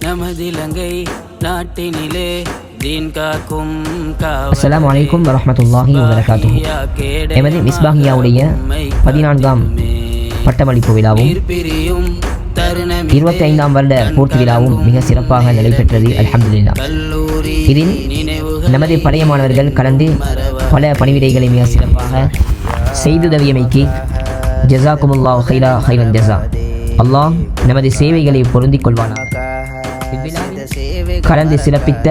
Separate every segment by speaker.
Speaker 1: நமதிலங்கை நாட்டினிலே தீன் காக்கும்
Speaker 2: அஸ்ஸலாமு அலைக்கும் வரஹ்மத்துல்லாஹி வபரகாத்துஹு. எமது மிஸ்பாஹியாவுடைய 14ஆம் பட்டமளிப்பு விழாவும் 25ஆம் வருட பூர்த்தி விழாவும் மிக சிறப்பாக நடைபெற்றது. அல்ஹம்துலில்லாஹ். இதில் நமது பழைய மாணவர்கள் கலந்து பல பணிவிடைகளை மிக சிறப்பாக செய்துதவியமைக்கு ஜஸாக்குமுல்லாஹு ஹைரன் ஜஸா. அல்லாஹ் நமது சேவைகளை பொருந்திக் கொள்வானாக. கலந்து சிறப்பித்த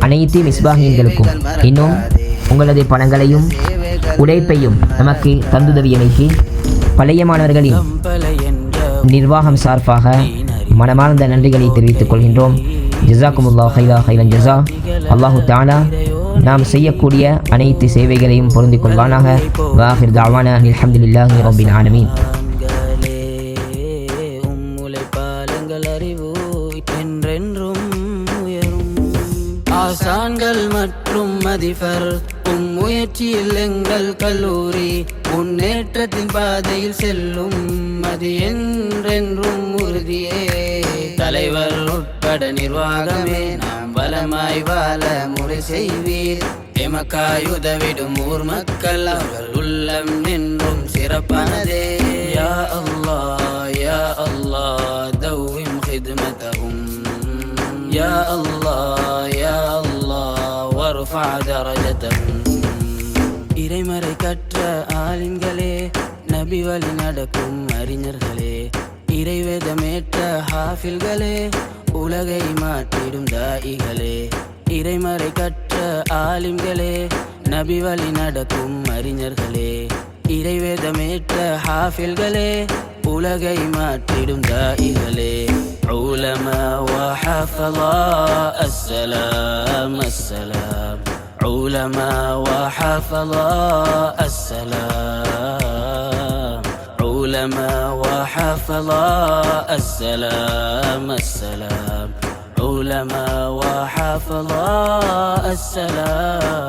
Speaker 2: அனைத்து மிஸ்பாஹியன்களுக்கும் இன்னும் உங்களது பணங்களையும் உழைப்பையும் நமக்கு தந்துதவியமைக்கு பழைய மாணவர்களின் நிர்வாகம் சார்பாக மனமார்ந்த நன்றிகளை தெரிவித்துக் கொள்கின்றோம். ஜஸாக்குமுல்லாஹு ஹைரன் ஜஸா. அல்லாஹு தஆலா நாம் செய்யக்கூடிய அனைத்து சேவைகளையும் பொருந்திக் கொள்வானாக. வாஹிர் தஅவானா அல்ஹம்துலில்லாஹி ரப்பில் ஆலமீன்.
Speaker 1: ஆசான்கள் மற்றும் மதிபர் முயற்சியில் எங்கள் கல்லூரி முன்னேற்றத்தின் பாதையில் செல்லும் அது என்றென்றும் உறுதியே. தலைவர் உட்பட நிர்வாகமே நாம் பலமாய் வாழ முறை செய்வீர். எமக்காய் உதவிடும் ஊர் மக்கள் அவர்கள் உள்ளம் என்றும் சிறப்பானதே. யா அல்லாஹ் யா அல்லாஹ் தவ்விம் ஹித்மதஹும் யா அல்லாஹ் யா அல்லாஹ் வர்ஃபா தரஜதஹும். இறைமறை கற்ற ஆலிம்களே, நபி வழி நடக்கும் அறிஞர்களே, இறைவேதமேற்ற ஹாஃபில்களே, உலகை மாற்றிடும் தாயிகளே. இறைமறை கற்ற ஆலிம்களே, நபி வழி நடக்கும் அறிஞர்களே, இறைவேதமேற்ற ஹாஃபில்களே, உலகை மாற்றிடும் தாயிகளே. உலமா வஹஃபலா அஸ்ஸலாம் அஸ்ஸலாம். علماء وحفظاء السلام. علماء وحفظاء السلام السلام. علماء وحفظاء السلام.